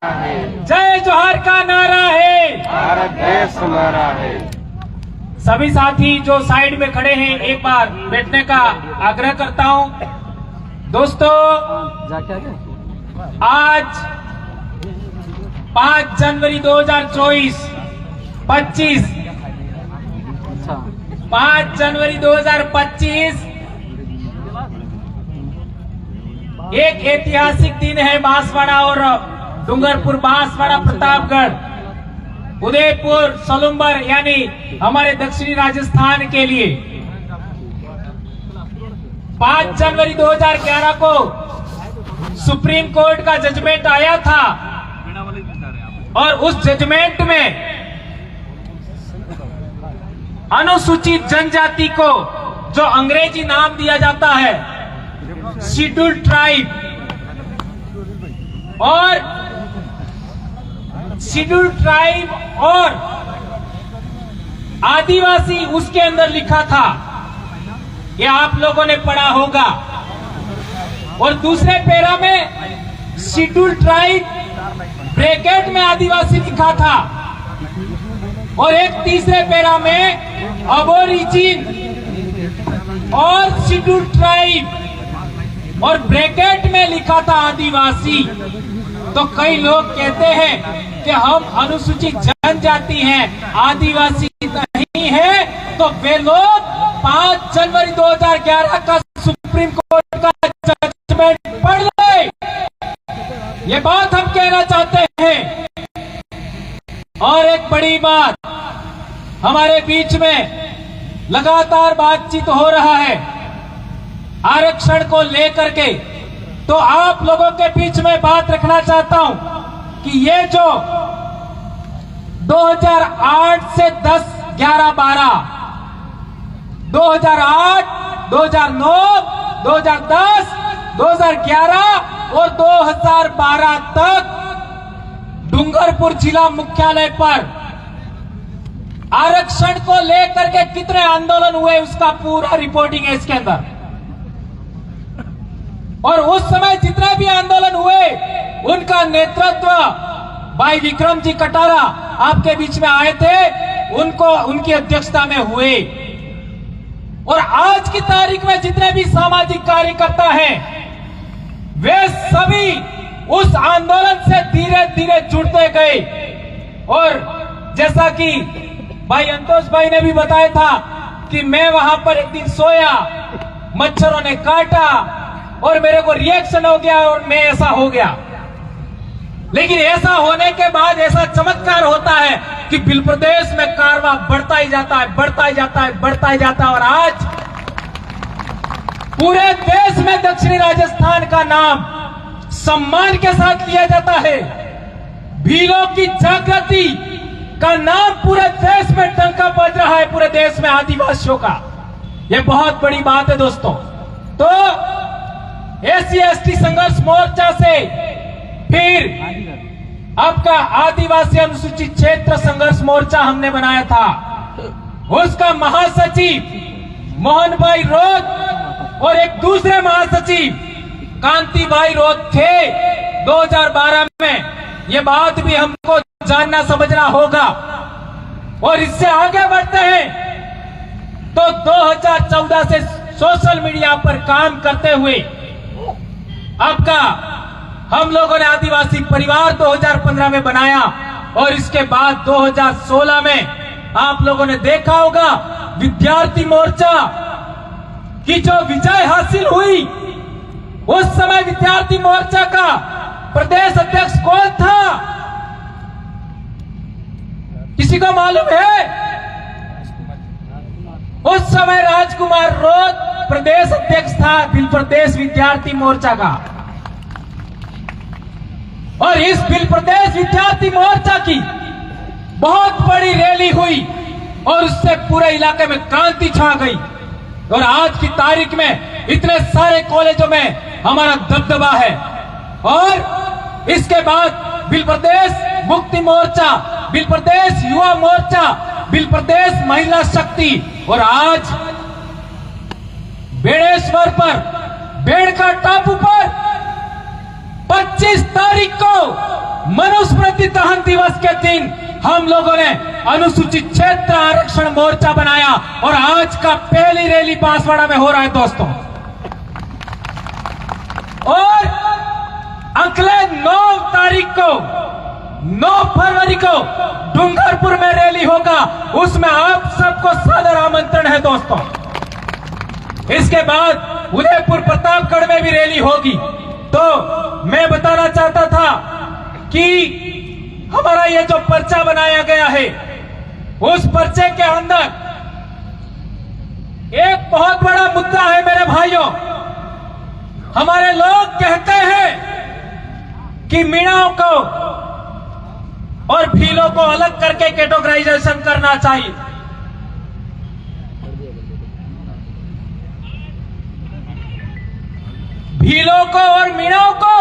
जय जोहार का नारा है, भारत देश हमारा है। सभी साथी जो साइड में खड़े हैं एक बार बैठने का आग्रह करता हूं। दोस्तों, आज 5 जनवरी 2024 5 जनवरी 2025 एक ऐतिहासिक दिन है। बांसवाड़ा और डूंगरपुर, बांसवाड़ा, प्रतापगढ़, उदयपुर, सोलुम्बर यानी हमारे दक्षिणी राजस्थान के लिए 5 जनवरी 2011 को सुप्रीम कोर्ट का जजमेंट आया था और उस जजमेंट में अनुसूचित जनजाति को जो अंग्रेजी नाम दिया जाता है शेड्यूल्ड ट्राइब और शेड्यूल्ड ट्राइब और आदिवासी उसके अंदर लिखा था, ये आप लोगों ने पढ़ा होगा। और दूसरे पैरा में शेड्यूल्ड ट्राइब ब्रैकेट में आदिवासी लिखा था और एक तीसरे पैरा में अबोरिजिन और शेड्यूल्ड ट्राइब और ब्रैकेट में लिखा था आदिवासी। तो कई लोग कहते हैं कि हम अनुसूचित जनजाति हैं, आदिवासी नहीं है, तो वे लोग 5 जनवरी 2011 का सुप्रीम कोर्ट का जजमेंट पढ़ ले। ये बात हम कहना चाहते हैं। और एक बड़ी बात, हमारे बीच में लगातार बातचीत हो रहा है आरक्षण को लेकर के, तो आप लोगों के बीच में बात रखना चाहता हूं कि ये जो 2008 से 10, 11, 12, 2008, 2009, 2010, 2011 और 2012 तक डूंगरपुर जिला मुख्यालय पर आरक्षण को लेकर के कितने आंदोलन हुए उसका पूरा रिपोर्टिंग है इसके अंदर। और उस समय जितने भी आंदोलन हुए उनका नेतृत्व भाई विक्रम जी कटारा आपके बीच में आए थे, उनकी अध्यक्षता में हुए। और आज की तारीख में जितने भी सामाजिक कार्यकर्ता हैं वे सभी उस आंदोलन से धीरे धीरे जुड़ते गए। और जैसा कि भाई अंतोष भाई ने भी बताया था कि मैं वहां पर एक दिन सोया, मच्छरों ने काटा और मेरे को रिएक्शन हो गया और मैं ऐसा हो गया। लेकिन ऐसा होने के बाद ऐसा चमत्कार होता है कि बिल प्रदेश में कारवा बढ़ता ही जाता है, बढ़ता ही जाता है, बढ़ता ही जाता है। और आज पूरे देश में दक्षिणी राजस्थान का नाम सम्मान के साथ लिया जाता है। भीलों की जागृति का नाम पूरे देश में डंका बज रहा है, पूरे देश में आदिवासियों का। यह बहुत बड़ी बात है दोस्तों। तो SC/ST संघर्ष मोर्चा से फिर आपका आदिवासी अनुसूचित क्षेत्र संघर्ष मोर्चा हमने बनाया था। उसका महासचिव मोहन भाई रोत और एक दूसरे महासचिव कांति भाई रोत थे 2012 में। ये बात भी हमको जानना समझना होगा। और इससे आगे बढ़ते हैं तो 2014 से सोशल मीडिया पर काम करते हुए आपका हम लोगों ने आदिवासी परिवार 2015 में बनाया और इसके बाद 2016 में आप लोगों ने देखा होगा विद्यार्थी मोर्चा की जो विजय हासिल हुई। उस समय विद्यार्थी मोर्चा का प्रदेश अध्यक्ष कौन था, किसी को मालूम है? उस समय राजकुमार रोत प्रदेश अध्यक्ष था बिल प्रदेश विद्यार्थी मोर्चा का। और इस बिल प्रदेश विद्यार्थी मोर्चा की बहुत बड़ी रैली हुई और उससे पूरे इलाके में क्रांति छा गई। और आज की तारीख में इतने सारे कॉलेजों में हमारा दबदबा है। और इसके बाद बिल प्रदेश मुक्ति मोर्चा, बिल प्रदेश युवा मोर्चा, बिल प्रदेश महिला शक्ति। और आज बेड़ेश्वर पर, बेड़का टापू पर 25 तारीख को मनुस्मृति दहन दिवस के दिन हम लोगों ने अनुसूचित क्षेत्र आरक्षण मोर्चा बनाया और आज का पहली रैली बांसवाड़ा में हो रहा है दोस्तों। और अगले 9 फरवरी को डूंगरपुर में रैली होगा, उसमें आप सबको सादर आमंत्रण है दोस्तों। इसके बाद उदयपुर प्रतापगढ़ में भी रैली होगी। तो मैं बताना चाहता था कि हमारा ये जो पर्चा बनाया गया है, उस पर्चे के अंदर एक बहुत बड़ा मुद्दा है मेरे भाइयों। हमारे लोग कहते हैं कि मीणाओं को और भीलों को अलग करके कैटेगराइजेशन करना चाहिए। भीलों को और मीणाओं को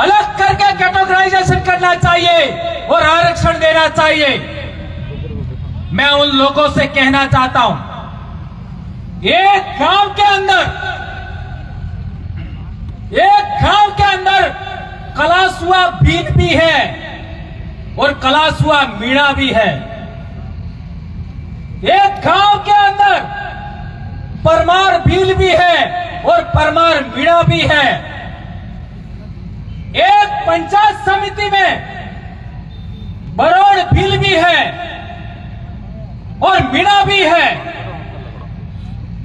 अलग करके कैटेगराइजेशन करना चाहिए और आरक्षण देना चाहिए। मैं उन लोगों से कहना चाहता हूं, एक गांव के अंदर कलासुआ भील भी है और कलासुआ मीणा भी है। एक गांव के अंदर परमार भील भी है और परमार मीणा भी है। एक पंचायत समिति में बरोड़ भील भी है और मीणा भी है।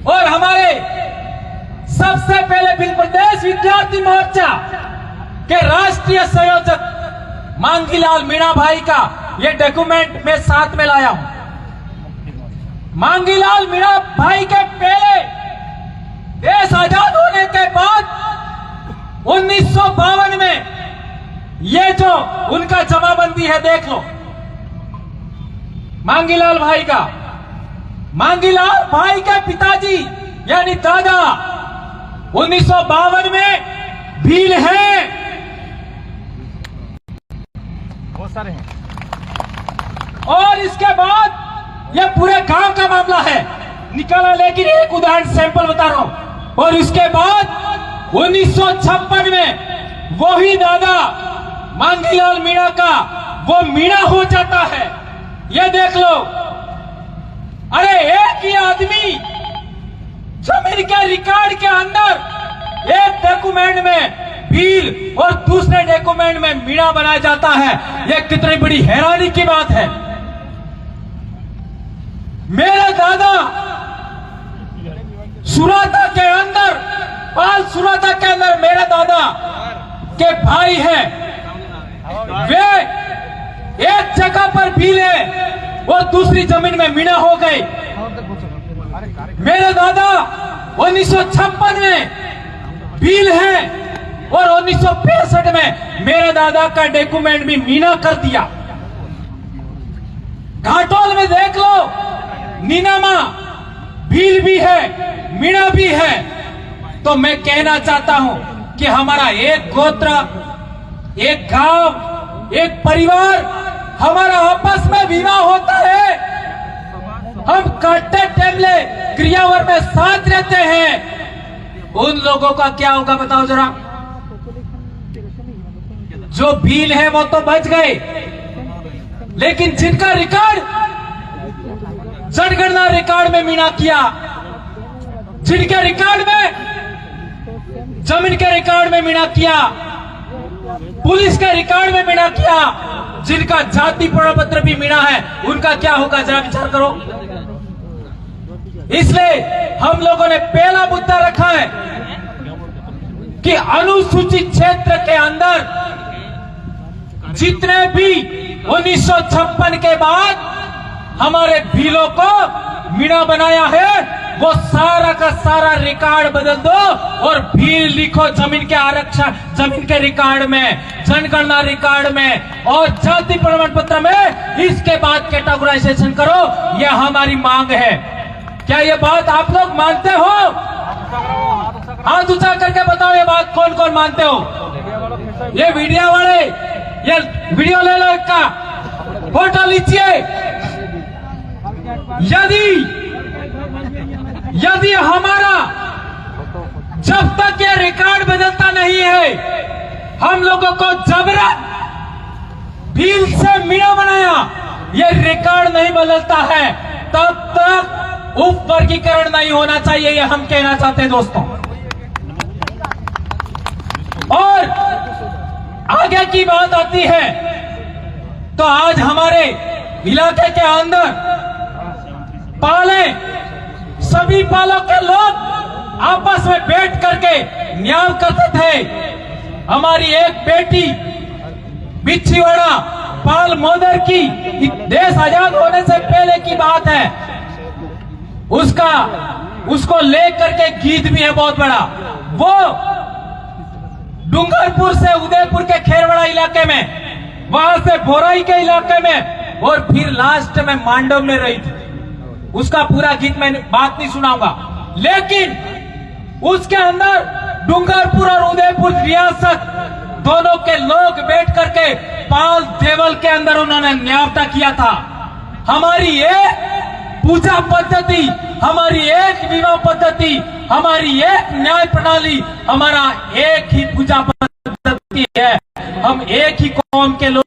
और हमारे सबसे पहले भील प्रदेश विद्यार्थी मोर्चा के राष्ट्रीय संयोजक मांगीलाल मीणा भाई का ये डॉक्यूमेंट मैं साथ में लाया हूं। मांगीलाल मीणा भाई के पहले देश आजाद होने के बाद 1952 में ये जो उनका जमाबंदी है देख लो, मांगीलाल भाई का। मांगीलाल भाई के पिताजी यानी दादा 1952 में भील हैं, बहुत सारे हैं। और इसके बाद ये पूरे गांव का मामला है निकाला, लेकिन एक उदाहरण सैंपल बता रहा हूं। और इसके बाद 1956 में वही दादा मांगीलाल मीणा का वो मीणा हो जाता है। ये देख लो, अरे एक ही आदमी जमीन के रिकॉर्ड के अंदर एक डॉक्यूमेंट में भील और दूसरे डॉक्यूमेंट में मीणा बनाया जाता है। यह कितनी बड़ी हैरानी की बात है। मेरे दादा सुराता के अंदर, पाल सुराता के अंदर मेरे दादा के भाई हैं, वे एक जगह पर भील है और दूसरी जमीन में मीणा हो गए। मेरे दादा 1956 में भील है और 1965 में मेरे दादा का डॉक्यूमेंट भी मीणा कर दिया। घाटोल में देख लो, नीनामा भील भी है, मीणा भी है। तो मैं कहना चाहता हूं कि हमारा एक गोत्र, एक गांव, एक परिवार, हमारा आपस में विवाह होता है, हम काटे टेमले क्रियावर में साथ रहते हैं। उन लोगों का क्या होगा बताओ जरा। जो भील है वो तो बच गए, लेकिन जिनका रिकॉर्ड जनगणना रिकॉर्ड में मीणा किया, जिनके रिकॉर्ड में, जमीन के रिकॉर्ड में मीणा किया, पुलिस के रिकॉर्ड में मीणा किया, जिनका जाति प्रमाण पत्र भी मीणा है, उनका क्या होगा जरा विचार करो। इसलिए हम लोगों ने पहला मुद्दा रखा है कि अनुसूचित क्षेत्र के अंदर जितने भी 1956 के बाद हमारे भीलों को मीणा बनाया है, वो सारा का सारा रिकॉर्ड बदल दो और भील लिखो जमीन के आरक्षण, जमीन के रिकॉर्ड में, जनगणना रिकॉर्ड में और जाति प्रमाण पत्र में। इसके बाद कैटेगराइजेशन करो, यह हमारी मांग है। क्या ये बात आप लोग मानते हो? हाथ ऊंचा करके बताओ ये बात कौन कौन मानते हो। ये मीडिया वाले, ये वीडियो ले लो, इसका फोटो लीजिए। यदि हमारा जब तक ये रिकॉर्ड बदलता नहीं है, हम लोगों को जबरन भील से मीणा बनाया, ये रिकॉर्ड नहीं बदलता है तब तक उप वर्गीकरण नहीं होना चाहिए, ये हम कहना चाहते हैं दोस्तों। और आगे की बात आती है तो आज हमारे इलाके के अंदर पाले सभी पालों के लोग आपस में बैठ करके न्याय करते थे। हमारी एक बेटी बिच्छीवाड़ा पाल मोदर की देश आजाद होने से पहले की बात है, उसको लेकर के गीत भी है बहुत बड़ा। वो डूंगरपुर से उदयपुर के खेरवाड़ा इलाके में, वहां से बोराई के इलाके में और फिर लास्ट में मांडव में रही थी। उसका पूरा गीत मैं बात नहीं सुनाऊंगा, लेकिन उसके अंदर डूंगरपुर और उदयपुर रियासत दोनों के लोग बैठ करके पाल देवल के अंदर उन्होंने न्यायता किया था। हमारी एक पूजा पद्धति, हमारी एक विवाह पद्धति, हमारी एक न्याय प्रणाली, हमारा एक ही पूजा पद्धति है। हम एक ही कौम के लोग